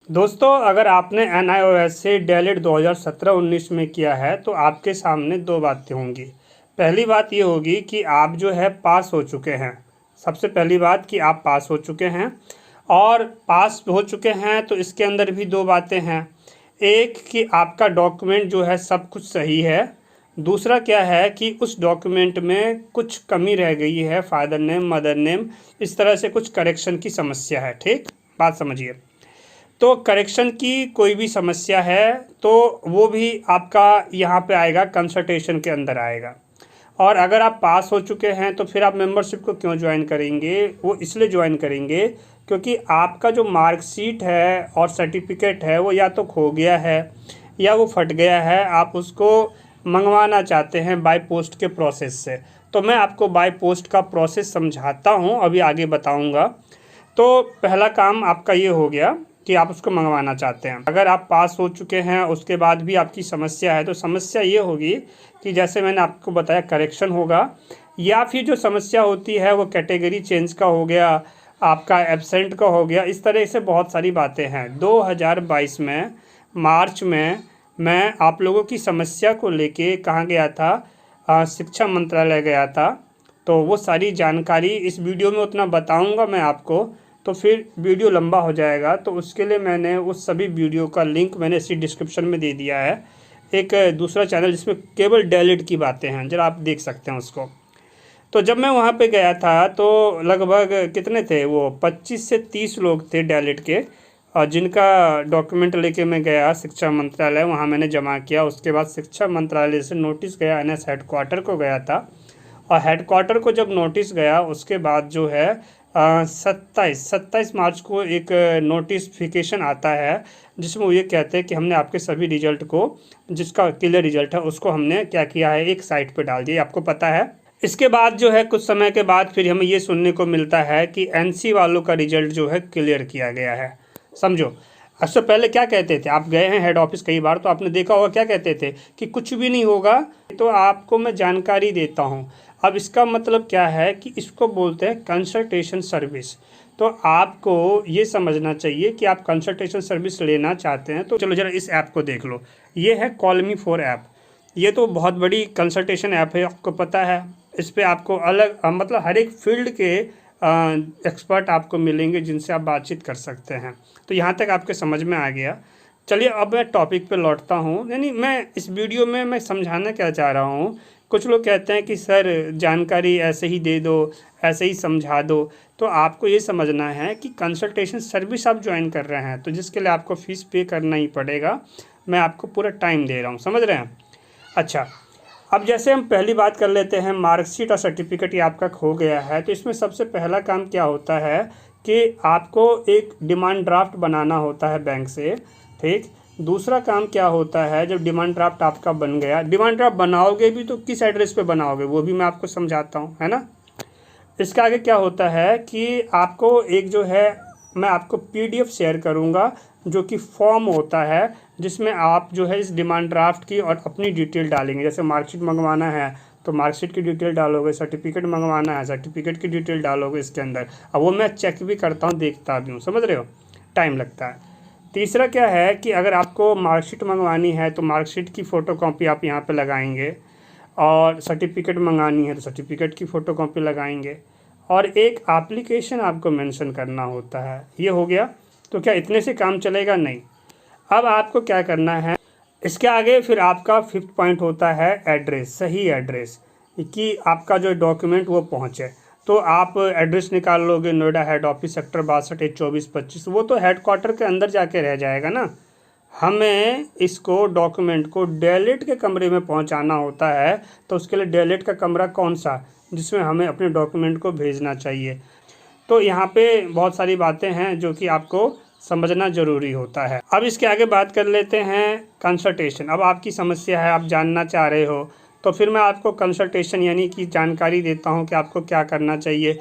दोस्तों, अगर आपने NIOS से DELIT 2017-19 में किया है तो आपके सामने दो बातें होंगी। पहली बात ये होगी कि आप जो है पास हो चुके हैं। सबसे पहली बात कि आप पास हो चुके हैं, और पास हो चुके हैं तो इसके अंदर भी दो बातें हैं। एक कि आपका डॉक्यूमेंट जो है सब कुछ सही है। दूसरा क्या है कि उस डॉक्यूमेंट में कुछ कमी रह गई है, फादर नेम, मदर नेम, इस तरह से कुछ करेक्शन की समस्या है। ठीक, बात समझिए। तो करेक्शन की कोई भी समस्या है तो वो भी आपका यहाँ पे आएगा, कंसल्टेशन के अंदर आएगा। और अगर आप पास हो चुके हैं तो फिर आप मेंबरशिप को क्यों ज्वाइन करेंगे? वो इसलिए ज्वाइन करेंगे क्योंकि आपका जो मार्कशीट है और सर्टिफिकेट है वो या तो खो गया है या वो फट गया है। आप उसको मंगवाना चाहते हैं बाय पोस्ट के प्रोसेस से। तो मैं आपको बाय पोस्ट का प्रोसेस समझाता हूँ, अभी आगे बताऊँगा। तो पहला काम आपका ये हो गया कि आप उसको मंगवाना चाहते हैं। अगर आप पास हो चुके हैं उसके बाद भी आपकी समस्या है तो समस्या ये होगी कि जैसे मैंने आपको बताया, करेक्शन होगा, या फिर जो समस्या होती है वो कैटेगरी चेंज का हो गया, आपका एब्सेंट का हो गया। इस तरह से बहुत सारी बातें हैं। 2022 में मार्च में मैं आप लोगों की समस्या को लेके कहाँ गया था? शिक्षा मंत्रालय गया था। तो वो सारी जानकारी इस वीडियो में उतना बताऊंगा मैं आपको, तो फिर वीडियो लंबा हो जाएगा। तो उसके लिए मैंने उस सभी वीडियो का लिंक मैंने इसी डिस्क्रिप्शन में दे दिया है। एक दूसरा चैनल जिसमें केवल डेलिट की बातें हैं, जरा आप देख सकते हैं उसको। तो जब मैं वहाँ पे गया था तो लगभग कितने थे वो, 25 से 30 लोग थे डेलिट के, और जिनका डॉक्यूमेंट लेके मैं गया शिक्षा मंत्रालय, वहाँ मैंने जमा किया। उसके बाद शिक्षा मंत्रालय से नोटिस गया, NS हेडक्वार्टर को गया था, और हेडक्वार्टर को जब नोटिस गया उसके बाद जो है 27 मार्च को एक नोटिफिकेशन आता है जिसमें वो ये कहते हैं कि हमने आपके सभी रिजल्ट को, जिसका क्लियर रिजल्ट है, उसको हमने क्या किया है, एक साइट पे डाल दिया। आपको पता है। इसके बाद जो है कुछ समय के बाद फिर हमें ये सुनने को मिलता है कि NC वालों का रिजल्ट जो है क्लियर किया गया है। समझो, उससे पहले क्या कहते थे? आप गए हैं हेड ऑफिस कई बार तो आपने देखा होगा, क्या कहते थे कि कुछ भी नहीं होगा, तो आपको मैं जानकारी देता हूँ। अब इसका मतलब क्या है कि इसको बोलते हैं कंसल्टेशन सर्विस। तो आपको ये समझना चाहिए कि आप कंसल्टेशन सर्विस लेना चाहते हैं तो चलो जरा इस ऐप को देख लो। ये है कॉलमी4 ऐप। ये तो बहुत बड़ी कंसल्टेशन ऐप है, आपको पता है। इस पर आपको अलग मतलब हर एक फील्ड के एक्सपर्ट आपको मिलेंगे जिनसे आप बातचीत कर सकते हैं। तो यहाँ तक आपके समझ में आ गया। चलिए अब मैं टॉपिक पे लौटता हूँ। यानी मैं इस वीडियो में मैं समझाना क्या चाह रहा हूँ, कुछ लोग कहते हैं कि सर जानकारी ऐसे ही दे दो, ऐसे ही समझा दो। तो आपको ये समझना है कि कंसल्टेशन सर्विस आप ज्वाइन कर रहे हैं तो जिसके लिए आपको फ़ीस पे करना ही पड़ेगा। मैं आपको पूरा टाइम दे रहा हूँ, समझ रहे हैं? अच्छा, अब जैसे हम पहली बात कर लेते हैं, मार्कशीट और सर्टिफिकेट ये आपका खो गया है तो इसमें सबसे पहला काम क्या होता है कि आपको एक डिमांड ड्राफ्ट बनाना होता है बैंक से। ठीक, दूसरा काम क्या होता है, जब डिमांड ड्राफ्ट आपका बन गया, डिमांड ड्राफ्ट बनाओगे भी तो किस एड्रेस पे बनाओगे वो भी मैं आपको समझाता हूँ, है ना। इसके आगे क्या होता है कि आपको एक जो है, मैं आपको PDF शेयर करूँगा जो कि फॉर्म होता है जिसमें आप जो है इस डिमांड ड्राफ्ट की और अपनी डिटेल डालेंगे। जैसे मार्कशीट मंगवाना है तो मार्कशीट की डिटेल डालोगे, सर्टिफिकेट मंगवाना है सर्टिफिकेट की डिटेल डालोगे इसके अंदर। अब वो मैं चेक भी करता हूँ, देखता भी हूँ, समझ रहे हो, टाइम लगता है। तीसरा क्या है कि अगर आपको मार्कशीट मंगवानी है तो मार्कशीट की फ़ोटोकॉपी आप यहाँ पे लगाएंगे, और सर्टिफिकेट मंगानी है तो सर्टिफिकेट की फ़ोटोकॉपी लगाएंगे, और एक एप्लीकेशन आपको मेंशन करना होता है। ये हो गया। तो क्या इतने से काम चलेगा? नहीं। अब आपको क्या करना है, इसके आगे फिर आपका 5th पॉइंट होता है एड्रेस, सही एड्रेस, कि आपका जो डॉक्यूमेंट वो पहुँचे। तो आप एड्रेस निकाल लोगे, नोएडा हेड ऑफिस सेक्टर 62 24 25, वो तो हेडक्वार्टर के अंदर जाके रह जाएगा ना। हमें इसको डॉक्यूमेंट को डेलिट के कमरे में पहुंचाना होता है। तो उसके लिए डेलिट का कमरा कौन सा, जिसमें हमें अपने डॉक्यूमेंट को भेजना चाहिए। तो यहाँ पे बहुत सारी बातें हैं जो कि आपको समझना ज़रूरी होता है। अब इसके आगे बात कर लेते हैं कंसल्टेशन। अब आपकी समस्या है, आप जानना चाह रहे हो, तो फिर मैं आपको कंसल्टेशन यानी कि जानकारी देता हूँ कि आपको क्या करना चाहिए।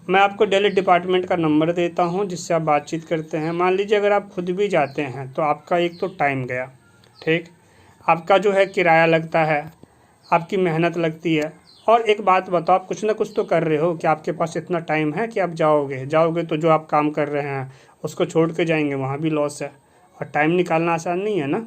मैं आपको डेलिट डिपार्टमेंट का नंबर देता हूं जिससे आप बातचीत करते हैं। मान लीजिए अगर आप खुद भी जाते हैं तो आपका एक तो टाइम गया, ठीक, आपका जो है किराया लगता है, आपकी मेहनत लगती है। और एक बात बताओ, आप कुछ ना कुछ तो कर रहे हो कि आपके पास इतना टाइम है कि आप जाओगे तो जो आप काम कर रहे हैं उसको छोड़ के जाएंगे वहाँ भी लॉस है, और टाइम निकालना आसान नहीं है ना।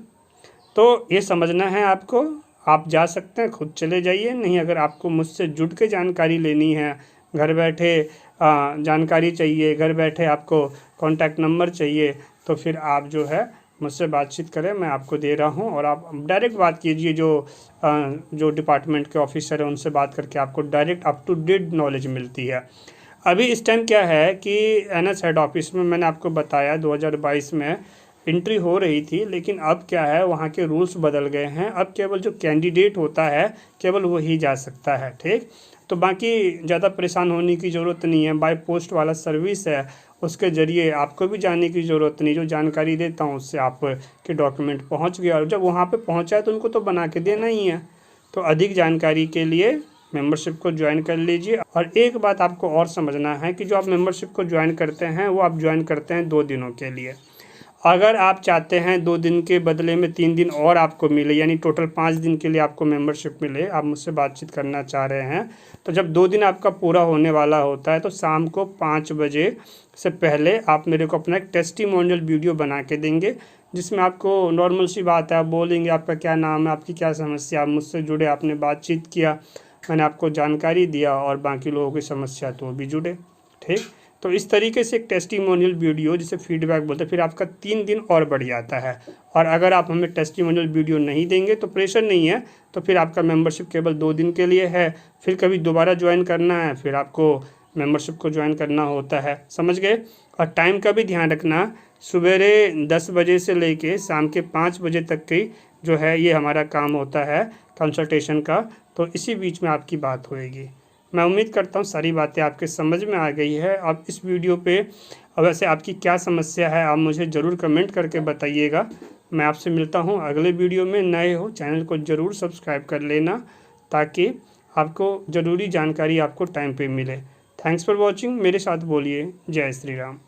तो ये समझना है आपको। आप जा सकते हैं, खुद चले जाइए, नहीं अगर आपको मुझसे जुड़ के जानकारी लेनी है, घर बैठे जानकारी चाहिए, घर बैठे आपको कॉन्टैक्ट नंबर चाहिए, तो फिर आप जो है मुझसे बातचीत करें, मैं आपको दे रहा हूं। और आप डायरेक्ट बात कीजिए, जो डिपार्टमेंट के ऑफिसर हैं उनसे बात करके आपको direct up to date knowledge मिलती है। अभी इस टाइम क्या है कि एनएस हेड ऑफिस में मैंने आपको बताया 2022 में एंट्री हो रही थी, लेकिन अब क्या है वहाँ के रूल्स बदल गए हैं। अब केवल जो कैंडिडेट होता है केवल वही जा सकता है, ठीक। तो बाकी ज़्यादा परेशान होने की ज़रूरत नहीं है। बाय पोस्ट वाला सर्विस है, उसके ज़रिए आपको भी जाने की ज़रूरत नहीं। जो जानकारी देता हूँ उससे आपके डॉक्यूमेंट पहुँच गया, और जब वहाँ पे पहुँचा है तो उनको तो बना के देना ही है। तो अधिक जानकारी के लिए मेंबरशिप को ज्वाइन कर लीजिए। और एक बात आपको और समझना है कि जो आप मेंबरशिप को ज्वाइन करते हैं वो आप ज्वाइन करते हैं 2 दिनों के लिए। अगर आप चाहते हैं 2 दिन के बदले में 3 दिन और आपको मिले, यानी टोटल 5 दिन के लिए आपको मेंबरशिप मिले, आप मुझसे बातचीत करना चाह रहे हैं, तो जब 2 दिन आपका पूरा होने वाला होता है तो शाम को 5 बजे से पहले आप मेरे को अपना एक टेस्टिमोनियल वीडियो बना के देंगे, जिसमें आपको नॉर्मल सी बात है, आप बोलेंगे आपका क्या नाम है, आपकी क्या समस्या, आप मुझसे जुड़े, आपने बातचीत किया, मैंने आपको जानकारी दिया, और बाकी लोगों की समस्या तो भी जुड़े, ठीक। तो इस तरीके से एक टेस्टिमोनियल वीडियो जिसे फीडबैक बोलते हैं, फिर आपका 3 दिन और बढ़ जाता है। और अगर आप हमें टेस्टिमोनियल वीडियो नहीं देंगे तो प्रेशर नहीं है, तो फिर आपका मेंबरशिप केवल 2 दिन के लिए है। फिर कभी दोबारा ज्वाइन करना है, फिर आपको मेंबरशिप को ज्वाइन करना होता है, समझ गए। और टाइम का भी ध्यान रखना, सवेरे 10 बजे से लेके शाम के 5 बजे तक की जो है ये हमारा काम होता है कंसल्टेशन का। तो इसी बीच में आपकी बात होएगी। मैं उम्मीद करता हूँ सारी बातें आपके समझ में आ गई है। अब इस वीडियो पे वैसे आपकी क्या समस्या है आप मुझे ज़रूर कमेंट करके बताइएगा। मैं आपसे मिलता हूँ अगले वीडियो में। नए हो चैनल को ज़रूर सब्सक्राइब कर लेना, ताकि आपको ज़रूरी जानकारी आपको टाइम पे मिले। Thanks for watching. मेरे साथ बोलिए जय श्री राम।